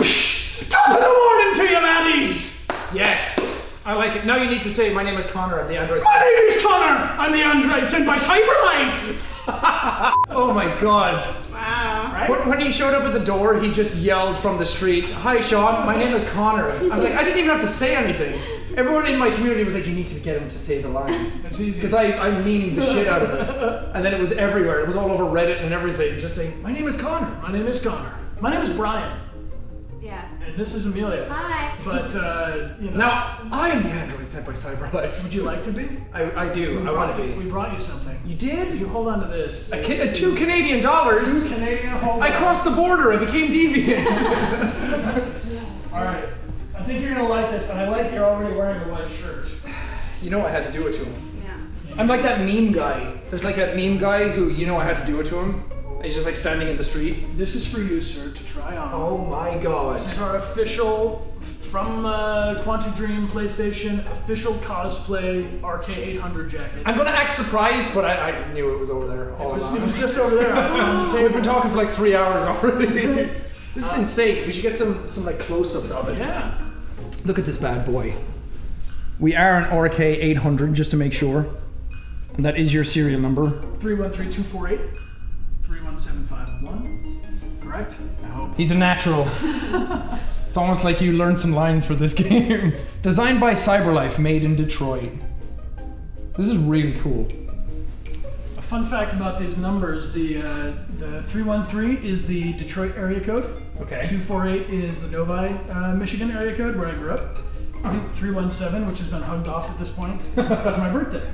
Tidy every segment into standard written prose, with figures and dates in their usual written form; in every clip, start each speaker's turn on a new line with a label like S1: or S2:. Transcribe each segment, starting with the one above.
S1: Top of the morning to you, laddies!
S2: Yes. I like it. Now you need to say, my name is Connor, I'm the Android.
S1: My name is Connor! I'm the android sent by CyberLife!
S2: Oh my god.
S3: Wow.
S1: Right?
S2: When he showed up at the door, he just yelled from the street, "Hi Sean, my name is Connor." I was like, I didn't even have to say anything. Everyone in my community was like, you need to get him to say the line.
S1: That's easy.
S2: Because I'm meaning the shit out of it. And then it was everywhere. It was all over Reddit and everything, just saying, my name is Connor.
S1: My name is Connor. My name is Brian.
S3: Yeah.
S1: And this is Amelia.
S3: Hi.
S1: But, you know.
S2: Now, I am the android sent by CyberLife.
S1: Would you like to be?
S2: I do. I want to
S1: We
S2: be.
S1: brought you something.
S2: You did?
S1: You hold on to this.
S2: $2 Canadian.
S1: $2 Canadian, hold
S2: I
S1: on.
S2: crossed the border. I became deviant.
S1: All right. I think you're gonna like this, and I like that you're already wearing a white shirt.
S2: You know I had to do it to him.
S3: Yeah.
S2: I'm like that meme guy. There's like a meme guy who, you know, I had to do it to him. He's just like standing in the street.
S1: This is for you, sir, to try on.
S2: Oh my god.
S1: This is our official, from Quantic Dream PlayStation, official cosplay RK800 jacket.
S2: I'm gonna act surprised, but I knew it was over there all
S1: It was
S2: along.
S1: just over there on the
S2: We've been
S1: table.
S2: talking for like 3 hours already. This is insane. We should get some like close-ups of it.
S1: Yeah.
S2: Look at this bad boy. We are an RK800, just to make sure. And that is your serial number.
S1: 313248 31751. Correct? I hope.
S2: He's a natural. It's almost like you learned some lines for this game. Designed by CyberLife, made in Detroit. This is really cool.
S1: A fun fact about these numbers: the 313 is the Detroit area code.
S2: Okay.
S1: 248 is the Novi, Michigan area code where I grew up. 317, which has been hugged off at this point, is my birthday.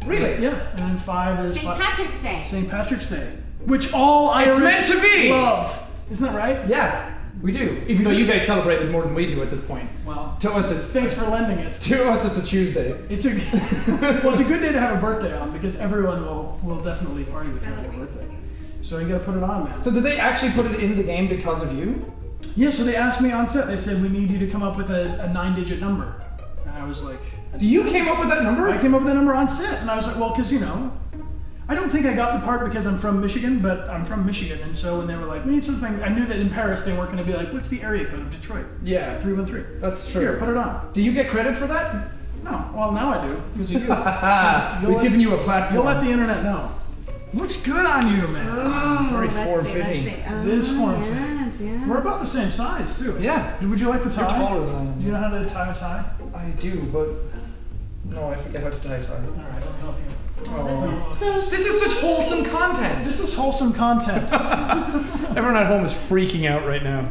S2: Really?
S1: Yeah. And then 5 is
S3: St. Patrick's Day.
S1: St. Patrick's Day, which all Irish
S2: meant to be.
S1: love. Isn't that right?
S2: Yeah, we do. Even though you guys celebrate it more than we do at this point.
S1: Well,
S2: To us, it's
S1: thanks for lending it.
S2: To us, it's a Tuesday.
S1: It's a well, it's a good day to have a birthday on because everyone will definitely party with you on your birthday. So you gotta put it on, man.
S2: So did they actually put it in the game because of you?
S1: Yeah, so they asked me on set, they said, we need you to come up with a 9-digit number. And I was like...
S2: So you came up with that number?
S1: I came up with that number on set, and I was like, well, because, you know, I don't think I got the part because I'm from Michigan, but I'm from Michigan, and so when they were like, we need something, I knew that in Paris they weren't going to be like, what's the area code of Detroit?
S2: Yeah,
S1: 313.
S2: that's true.
S1: Here, put it on.
S2: Do you get credit for that?
S1: No, well, now I do, because of you.
S2: We've given you a platform.
S1: You'll let the internet know. Looks good on you, man.
S3: Ooh,
S2: very
S3: let's see,
S2: form-fitting.
S3: let's see.
S1: It is
S3: Oh,
S1: form-fitting.
S3: yes, yes.
S1: We're about the same size, too.
S2: Yeah.
S1: Would you like the tie?
S2: You're taller than I am.
S1: Do you know how to tie a tie?
S2: I do, but no, I forget how to tie a tie.
S1: All right, let me help you.
S3: This is so
S2: This is such wholesome content.
S1: This is wholesome content.
S2: Everyone at home is freaking out right now.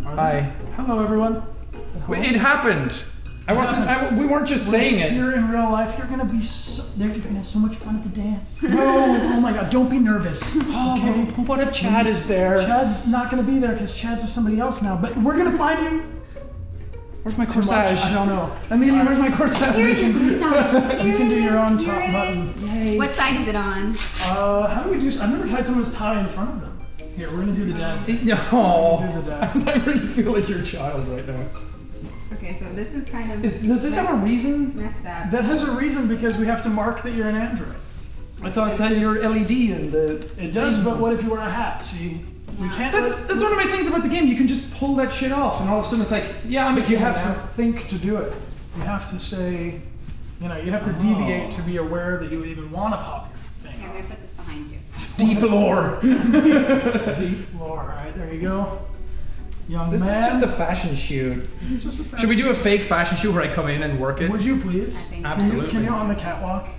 S2: Hi.
S1: Hello, everyone.
S2: Wait, it happened. I wasn't. We weren't just saying it.
S1: You're in real life. You're gonna be so. You're gonna have so much fun at the dance. Oh my God! Don't be nervous. Okay.
S2: What if Chad is there?
S1: Chad's not gonna be there because Chad's with somebody else now. But we're gonna find you.
S2: Where's my
S1: Too much?
S2: corsage?
S1: I don't know.
S2: Amelia, where's my corsage?
S3: Here's your corsage.
S1: You can do your own
S3: Here
S1: top
S3: it
S1: button.
S3: is. What side is it on?
S1: How do we do? I've never tied someone's tie in front of them. Here, we're gonna do the dad thing.
S2: No.
S1: Do the dad.
S2: I really feel like you're a child right now.
S3: Okay, so this is kind of
S2: Does this have a reason?
S3: messed up.
S1: That has a reason because we have to mark that you're an android.
S2: I thought that you're LED and the.
S1: It does, but what if you wear a hat? See, we can't.
S2: That's one of my things about the game. You can just pull that shit off, and all of a sudden it's like, yeah, I'm a
S1: You
S2: human
S1: have
S2: now.
S1: to think to do it. You have to say, you know, you have to deviate to be aware that you would even want to pop your
S3: Okay, I'm
S1: thing.
S3: gonna put this behind you.
S2: Deep lore.
S1: Deep lore. All right, there you go. Young
S2: This
S1: man.
S2: is just a fashion shoot.
S1: It's just a fashion-
S2: Should we do a fake fashion shoot where I come in and work it?
S1: Would you please?
S3: I think-
S2: Absolutely.
S1: Can you on the catwalk?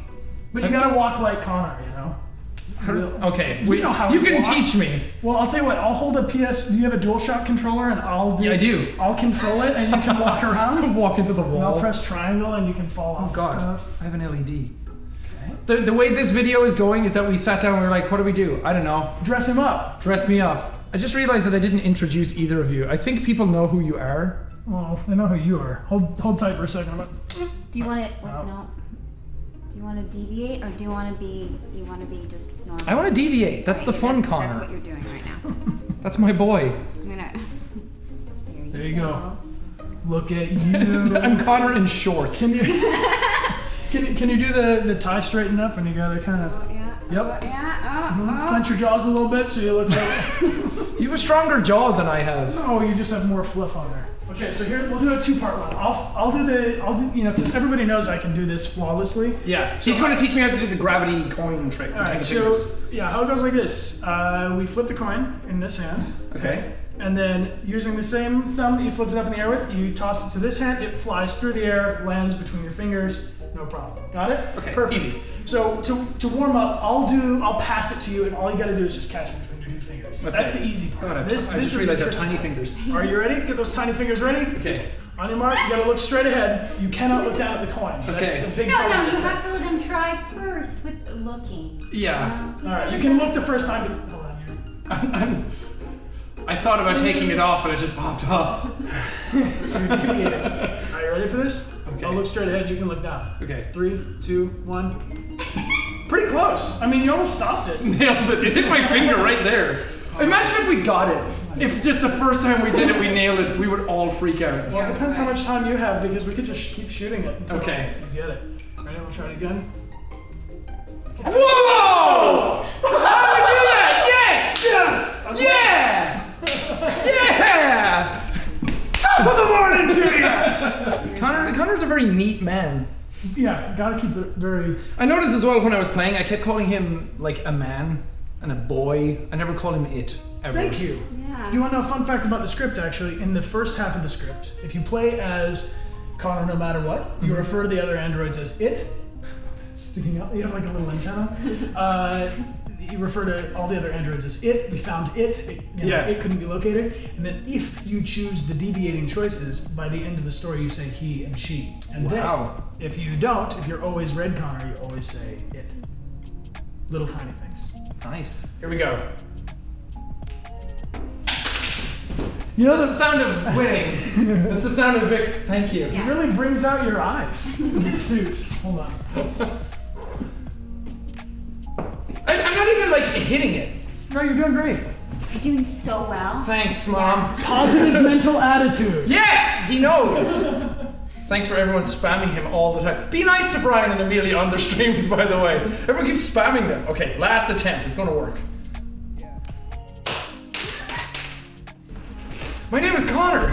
S1: But you gotta walk like Connor, you know.
S2: Okay,
S1: You know how
S2: you
S1: he
S2: can
S1: walks.
S2: teach me.
S1: Well, I'll tell you what. I'll hold a PS. Do you have a DualShock controller? And I'll do.
S2: Yeah, I do.
S1: I'll control it, and you can walk around.
S2: Walk into the
S1: And
S2: wall.
S1: I'll press triangle, and you can fall
S2: Oh
S1: off
S2: god,
S1: stuff.
S2: I have an LED.
S1: Okay.
S2: The way this video is going is that we sat down and we were like, what do we do? I don't know.
S1: Dress him up.
S2: Dress me up. I just realized that I didn't introduce either of you. I think people know who you are.
S1: Well, I know who you are. Hold tight for a second.
S3: Do you want it?
S1: No.
S3: No. Do you want to deviate, or do you want to be? You want to be just normal?
S2: I want to deviate. That's the
S3: Okay,
S2: fun,
S3: That's
S2: Connor.
S3: what you're doing right now.
S2: That's my boy.
S3: I'm gonna.
S1: There you go. Look at you.
S2: I'm Connor in shorts.
S1: Can you can you do the tie straighten up and you gotta kind of
S3: Oh, yeah.
S1: Yep.
S3: Oh, yeah. Oh, oh.
S1: clench your jaws a little bit so you look like
S2: You have a stronger jaw than I have.
S1: No, you just have more fluff on there. Okay, so here we'll do a two-part one. I'll do you know, because everybody knows I can do this flawlessly.
S2: Yeah, she's going to teach me how to do the gravity coin trick.
S1: All right, so yeah, how it goes like this: we flip the coin in this hand.
S2: Okay.
S1: And then using the same thumb that you flipped it up in the air with, you toss it to this hand. It flies through the air, lands between your fingers. No problem. Got it?
S2: Okay,
S1: Perfect.
S2: easy.
S1: So to warm up, I'll pass it to you, and all you got to do is just catch it between your two fingers.
S2: Okay.
S1: That's the easy part.
S2: God, I
S1: this
S2: just
S1: is
S2: realized I
S1: the
S2: have tiny fingers.
S1: Are you ready? Get those tiny fingers ready.
S2: Okay.
S1: On your mark, you got to look straight ahead. You cannot look down at the coin. That's
S2: Okay.
S1: the big
S3: No,
S1: part
S3: no,
S1: of
S3: you
S1: it.
S3: have to let him try first with the looking.
S2: Yeah.
S1: All right, you can look the first time. But hold on,
S2: I thought about taking it off and it just popped off.
S1: you're deviating. Are you ready for this?
S2: Okay.
S1: I'll look straight ahead. You can look down.
S2: Okay.
S1: 3, 2, 1. Pretty close. I mean, you almost stopped it.
S2: Nailed it. It hit my finger right there. Imagine if we got it. If just the first time we did it, we nailed it, we would all freak out.
S1: Well, it depends how much time you have because we could just keep shooting it until
S2: Okay.
S1: you get it. Ready? We'll try it again.
S2: Whoa! How did we do that? Yes!
S1: Yes!
S2: Yeah! Yeah!
S1: Top of the morning to you!
S2: Connor's a very neat man.
S1: Yeah, gotta keep it very.
S2: I noticed as well when I was playing, I kept calling him like a man and a boy. I never called him it, ever.
S1: Thank you.
S3: Yeah.
S1: Do you want to know a fun fact about the script, actually? In the first half of the script, if you play as Connor no matter what, you refer to the other androids as it. Sticking out, you have like a little antenna. You refer to all the other androids as it. We found it.
S2: Yeah.
S1: It couldn't be located. And then if you choose the deviating choices, by the end of the story, you say he and she. And
S2: Wow.
S1: then, if you don't, if you're always red Connor, you always say it. Little tiny things.
S2: Nice. Here we go.
S1: You know,
S2: That's the sound of winning. That's the sound of victory. Thank you.
S3: Yeah.
S1: It really brings out your eyes. The suit. Hold on.
S2: I'm not even like hitting it.
S1: No, you're doing great.
S3: You're doing so well.
S2: Thanks, Mom.
S1: Positive mental attitude.
S2: Yes, he knows. Thanks for everyone spamming him all the time. Be nice to Brian and Amelia on their streams, by the way. Everyone keeps spamming them. Okay, last attempt. It's gonna work. My name is Connor.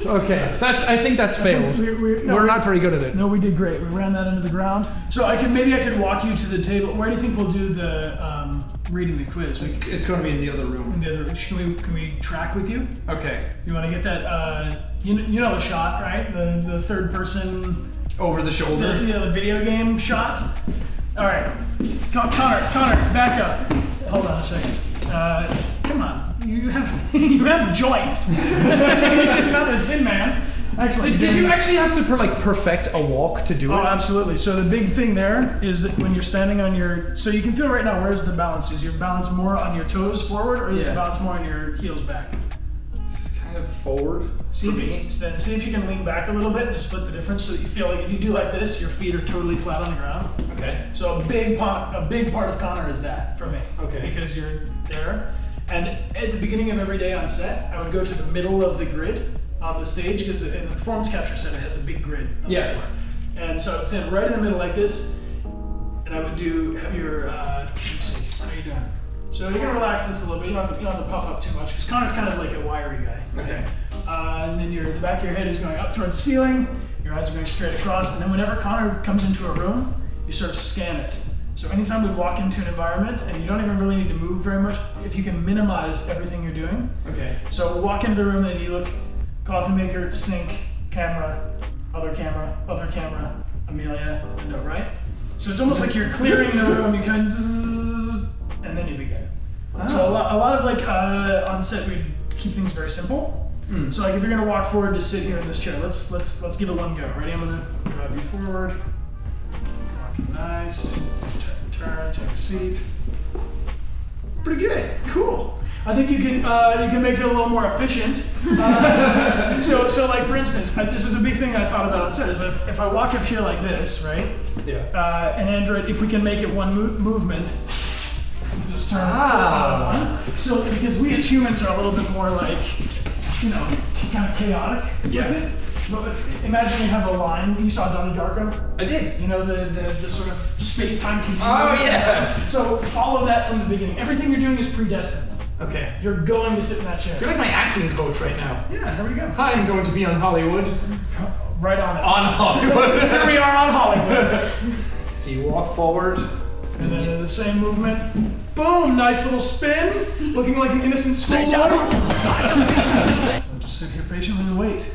S2: Okay, so I think that's failed. We're not very good at it.
S1: No, we did great. We ran that into the ground. So maybe I could walk you to the table. Where do you think we'll do the reading the quiz?
S2: It's going to be in the other
S1: In
S2: room.
S1: the other, can we track with you?
S2: Okay.
S1: You want to get that? You know the shot, right? The third person,
S2: Over the shoulder.
S1: the video game shot. All right, Connor, back up. Hold on a second. Come on, you have joints. Not a Tin Man. Excellent.
S2: Did you actually have to perfect a walk to do it?
S1: Oh, absolutely. So the big thing there is that when you're standing on your, so you can feel right now, where's the balance? Is your balance more on your toes forward, or is the
S2: Yeah.
S1: balance more on your heels back?
S2: It's kind of forward.
S1: See
S2: for
S1: if,
S2: me.
S1: see if you can lean back a little bit and just split the difference so that you feel like if you do like this, your feet are totally flat on the ground.
S2: Okay.
S1: So a big part of Connor is that for me.
S2: Okay.
S1: Because you're there. And at the beginning of every day on set, I would go to the middle of the grid on the stage because in the performance capture set, it has a big grid on
S2: Yeah.
S1: the floor. And so I would stand right in the middle like this, and I would have your, let's see, how are you doing? So you can relax this a little bit. You don't have to puff up too much because Connor's kind of like a wiry guy.
S2: Okay.
S1: And then the back of your head is going up towards the ceiling. Your eyes are going straight across. And then whenever Connor comes into a room, you sort of scan it. So anytime we walk into an environment, and you don't even really need to move very much, if you can minimize everything you're doing.
S2: Okay.
S1: So we'll walk into the room and you look, coffee maker, sink, camera, other camera, Amelia, window, right? So it's almost like you're clearing the room, you kind of, and then you begin. So a lot of on set we keep things very simple. So like if you're gonna walk forward to sit here in this chair, let's give it one go. Ready? I'm gonna drive you forward. Walking nice. Turn, take a seat. Pretty good. Cool. I think you can make it a little more efficient. So like for instance, this is a big thing I thought about on set. Is if I walk up here like this, right?
S2: Yeah.
S1: An android, if we can make it one movement, just turn it. So because we as humans are a little bit more like, kind of chaotic with it. But imagine you have a line. You saw Donnie Darko?
S2: I did.
S1: You know, the sort of space-time continuum?
S2: Oh, yeah.
S1: So follow that from the beginning. Everything you're doing is predestined.
S2: Okay.
S1: You're going to sit in that chair.
S2: You're like my acting coach right now.
S1: Yeah, here we go.
S2: Hi, I'm going to be on Hollywood.
S1: Right on it.
S2: On Hollywood.
S1: Here we are on Hollywood.
S2: So you walk forward.
S1: And then in the same movement, boom, nice little spin, looking like an innocent schoolboy. So just sit here patiently and wait.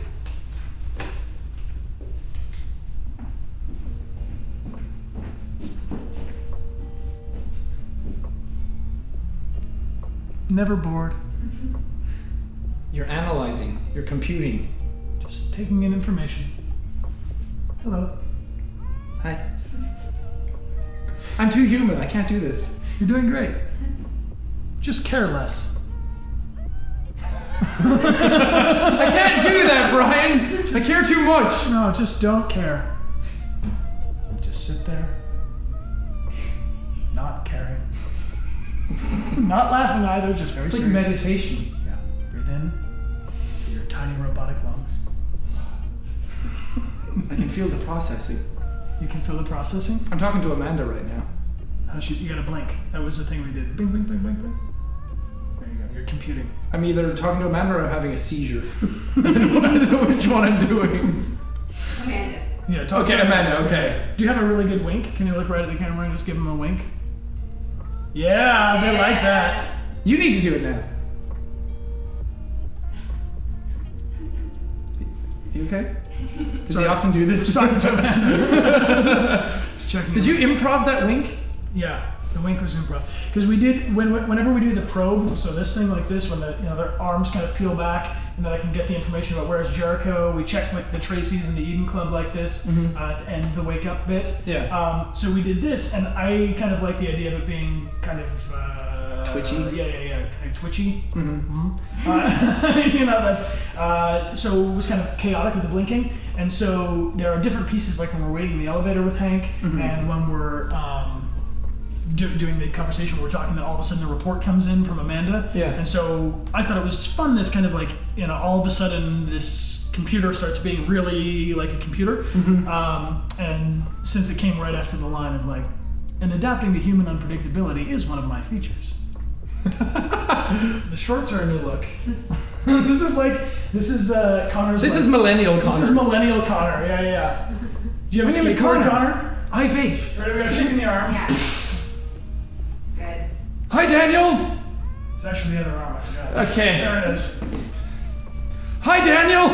S1: Never bored.
S2: You're analyzing. You're computing.
S1: Just taking in information. Hello.
S2: Hi. I'm too human. I can't do this.
S1: You're doing great. Just care less.
S2: I can't do that, Brian. I care too much.
S1: No, just don't care. Just sit there. Not caring. Not laughing either, just very
S2: It's like
S1: serious.
S2: meditation.
S1: Yeah. Breathe in through your tiny robotic lungs.
S2: I can feel the processing.
S1: You can feel the processing.
S2: I'm talking to Amanda right now.
S1: You gotta blink. That was the thing we did. Blink, blink, blink, blink, blink. There you go. You're computing.
S2: I'm either talking to Amanda or I'm having a seizure. I don't know which one I'm doing.
S3: Amanda.
S1: Yeah, talk
S2: Okay,
S1: to
S2: Amanda, okay.
S1: Do you have a really good wink? Can you look right at the camera and just give him a wink? Yeah, they like that.
S2: You need to do it now. You okay? Does he often do this?
S1: Talking to Amanda. Just checking.
S2: Did you improv that wink?
S1: Yeah, the wink was improv. Because we did whenever we do the probe. So this thing like this, when their arms kind of peel back, and then I can get the information about where's Jericho. We check with the Tracys and the Eden Club like this, and the wake up bit.
S2: Yeah.
S1: So we did this, and I kind of like the idea of it being kind of
S2: twitchy.
S1: Yeah, kind of twitchy.
S2: Mm-hmm.
S1: That's so it was kind of chaotic with the blinking, and so there are different pieces, like when we're waiting in the elevator with Hank, and when we're doing the conversation, we're talking, that all of a sudden the report comes in from Amanda.
S2: Yeah.
S1: And so I thought it was fun. This kind of like, all of a sudden this computer starts being really like a computer, and since it came right after the line of like, and adapting to human unpredictability is one of my features. The shorts are a new look. This is Connor's.
S2: This
S1: like,
S2: is millennial Connor.
S1: This is millennial Connor. Yeah. Do you have
S2: My
S1: a
S2: name is
S1: skateboard,
S2: Connor. I vape.
S1: Ready? We gotta shake in the arm.
S3: Yeah. Good.
S2: Hi, Daniel.
S1: It's actually the other arm. I forgot.
S2: Okay.
S1: There it is.
S2: Hi, Daniel.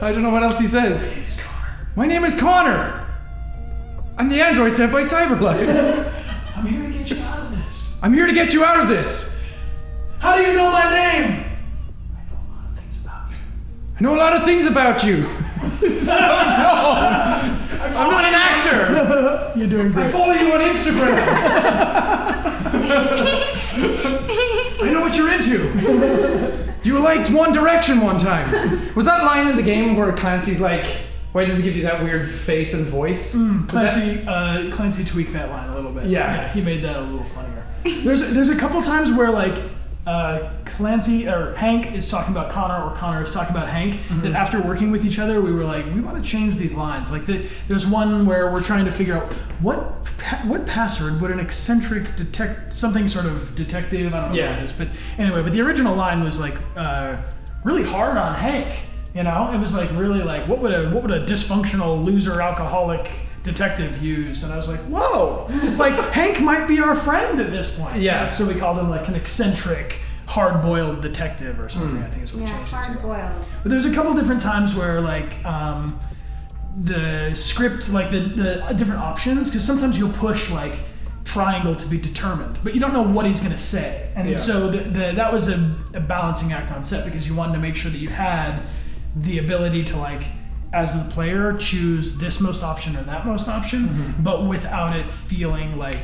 S2: I don't know what else he says.
S1: It's Connor.
S2: My name is Connor. I'm the android sent by Cyberblight.
S1: I'm here to get you out of this.
S2: I'm here to get you out of this.
S1: How do you know my name? I know a lot of things about you.
S2: I know a lot of things about you. This is so dumb. I'm not an actor.
S1: You're doing
S2: I
S1: great.
S2: follow you on Instagram. I know what you're into. You liked One Direction one time. Was that line in the game where Clancy's like, why did they give you that weird face and voice?
S1: Clancy tweaked that line a little bit.
S2: Yeah.
S1: He made that a little funnier. There's a couple times where like Clancy or Hank is talking about Connor, or Connor is talking about Hank, that after working with each other, we were like, we want to change these lines. Like there's one where we're trying to figure out what password would an eccentric something sort of detective, I don't know what it is, but anyway, but the original line was like really hard on Hank. It was like really like, what would a dysfunctional loser alcoholic detective use? And I was like, whoa, like Hank might be our friend at this point.
S2: Yeah.
S1: So we called him like an eccentric, hard-boiled detective or something. I think is what we
S3: Yeah,
S1: changed it
S3: hard
S1: to.
S3: boiled.
S1: But there's a couple different times where like the script, like the different options, because sometimes you'll push like triangle to be determined, but you don't know what he's gonna say, and so that was a balancing act on set, because you wanted to make sure that you had the ability to, like, as the player, choose this most option or that most option, but without it feeling like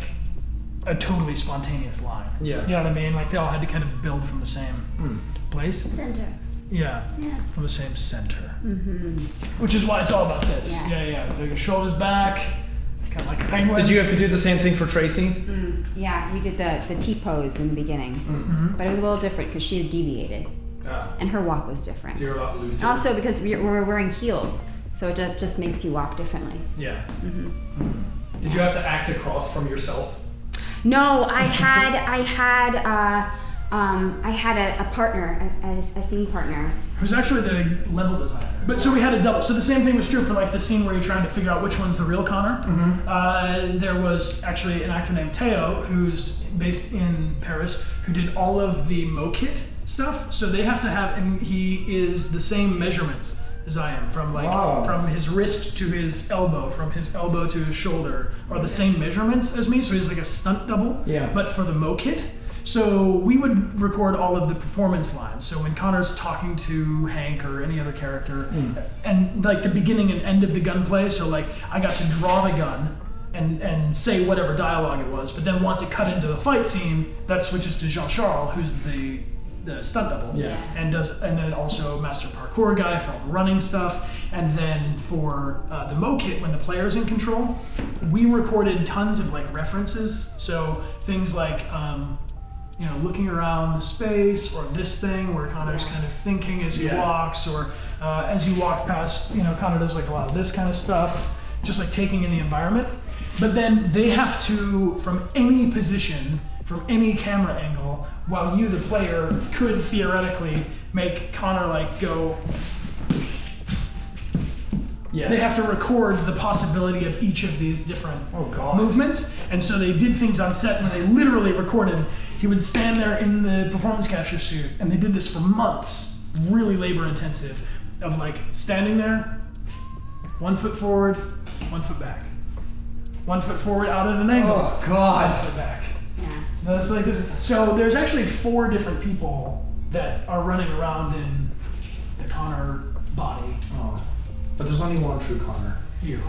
S1: a totally spontaneous line.
S2: Yeah.
S1: You know what I mean? Like they all had to kind of build from the same place.
S3: Center.
S1: Yeah.
S3: Yeah.
S1: From the same center. Which is why it's all about this.
S3: Yes.
S1: Yeah. Take your shoulders back, kind of like a penguin.
S2: Did you have to do the same thing for Tracy?
S4: Yeah, we did the T pose in the beginning, but it was a little different because she had deviated.
S3: and her walk was different.
S2: So you're a lot looser.
S3: Also because we're wearing heels, so it just makes you walk differently.
S2: Yeah. Did you have to act across from yourself?
S3: No, I had a partner, a scene partner.
S1: Who's actually the level designer. But so we had a double. So the same thing was true for like the scene where you're trying to figure out which one's the real Connor. There was actually an actor named Teo, who's based in Paris, who did all of the Mo-Kit stuff. So they have to have, and he is the same measurements as I am, from from his wrist to his elbow, from his elbow to his shoulder, are the same measurements as me. So he's like a stunt double.
S2: Yeah.
S1: But for the Mo-Kit. So we would record all of the performance lines. So when Connor's talking to Hank or any other character, and like the beginning and end of the gunplay, so like I got to draw the gun and say whatever dialogue it was, but then once it cut into the fight scene, that switches to Jean-Charles, who's the stunt double, and then also master parkour guy for all the running stuff. And then for the Mo-Kit, when the player's in control, we recorded tons of like references. So things like looking around the space, or this thing where Connor's kind of thinking as he walks, or as you walk past, Connor does like a lot of this kind of stuff, just like taking in the environment. But then they have to, from any position, from any camera angle, while you, the player, could theoretically make Connor like go.
S2: Yeah.
S1: They have to record the possibility of each of these different movements. And so they did things on set where they literally recorded. He would stand there in the performance capture suit, and they did this for months, really labor intensive, of like standing there, 1 foot forward, 1 foot back. 1 foot forward out at an angle.
S2: Oh God.
S1: 1 foot back.
S3: Yeah.
S1: That's like this. So there's actually 4 different people that are running around in the Connor body.
S2: Oh. But there's only one true Connor.
S1: You.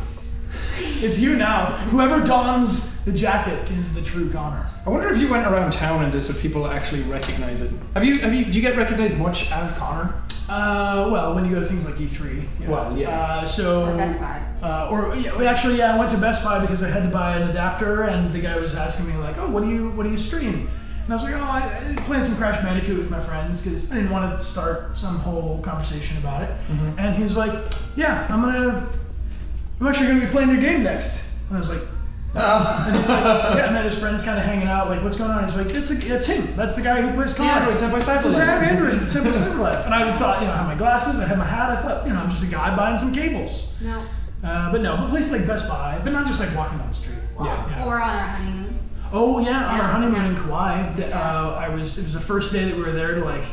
S1: It's you now. Whoever dons the jacket is the true Connor.
S2: I wonder if you went around town in this, would people actually recognize it? Do you get recognized much as Connor?
S1: Well, when you go to things like E3.
S2: Well, yeah.
S3: Or Best Buy.
S1: I went to Best Buy because I had to buy an adapter, and the guy was asking me like, "Oh, what do you stream?" And I was like, "Oh, I played some Crash Bandicoot with my friends because I didn't want to start some whole conversation about it." And he's like, "Yeah, I'm actually gonna be playing your game next." And I was like, and he's like, yeah, and then his friend's kind of hanging out, like, "What's going on?" He's like, "That's him. That's the guy who plays Connor."
S2: Android Side by Side.
S1: It's Android Side by Side. And I thought, I had my glasses, I had my hat. I thought, I'm just a guy buying some cables.
S3: No.
S1: But places like Best Buy, but not just like walking down the street.
S2: Yeah.
S3: Or on our honeymoon.
S1: Oh yeah, on our honeymoon in Kauai, it was the first day that we were there to like,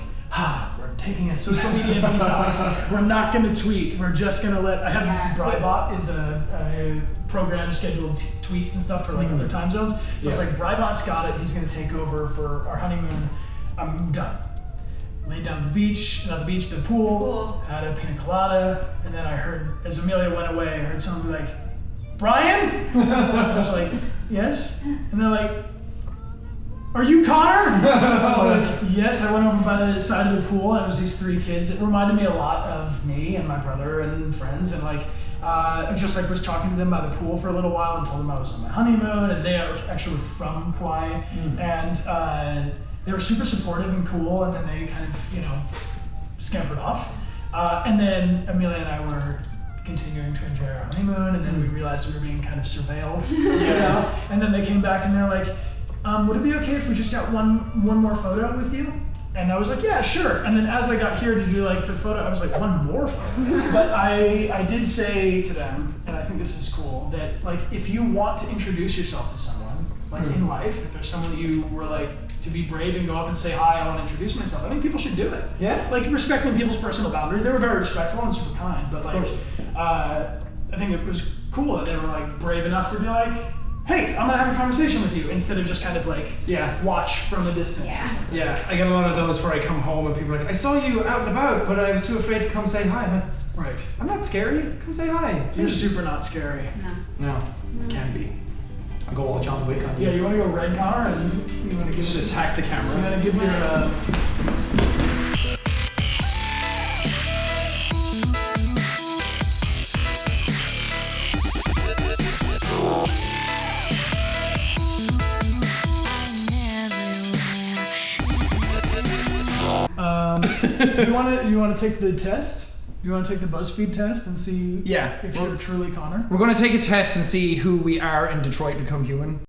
S1: we're taking a social media detox. We're not going to tweet. We're just going to Brybot is a program scheduled tweets and stuff for like other time zones. So it's like, Brybot's got it. He's going to take over for our honeymoon. I'm done. Laid down the pool, had a pina colada, and then I heard, as Amelia went away, I heard someone be like, "Brian?" I was like, "Yes." And they're like, "Are you Connor?" I was like, "Yes." I went over by the side of the pool, and it was these 3 kids. It reminded me a lot of me and my brother and friends, and like, I just like was talking to them by the pool for a little while and told them I was on my honeymoon, and they are actually from Kauai, and they were super supportive and cool, and then they kind of, scampered off. And then Amelia and I were continuing to enjoy our honeymoon, and then we realized we were being kind of surveilled. And then they came back and they're like, "Would it be okay if we just got one more photo with you?" And I was like, "Yeah, sure." And then as I got here to do like the photo, I was like, "One more photo?" But I did say to them, and I think this is cool, that like if you want to introduce yourself to someone, like in life, if there's someone that you were like to be brave and go up and say, "Hi, I want to introduce myself," I think people should do it.
S2: Yeah.
S1: Like respecting people's personal boundaries. They were very respectful and super kind, but like I think it was cool that they were like brave enough to be like, "Hey, I'm gonna have a conversation with you," instead of just kind of like watch from a distance or something.
S2: Yeah, I get a lot of those where I come home and people are like, "I saw you out and about, but I was too afraid to come say hi." I'm like,
S1: Right.
S2: "I'm not scary. Come say hi."
S1: You're super not scary.
S2: No, can be. I'll go all John Wick on you.
S1: Yeah, you want to go red, Connor, and you want to give
S2: Just attack the camera.
S1: I'm gonna give your Do you want to take the test? Do you want to take the BuzzFeed test and see
S2: Yeah.
S1: if you're truly Connor?
S2: We're going to take a test and see who we are in Detroit Become Human.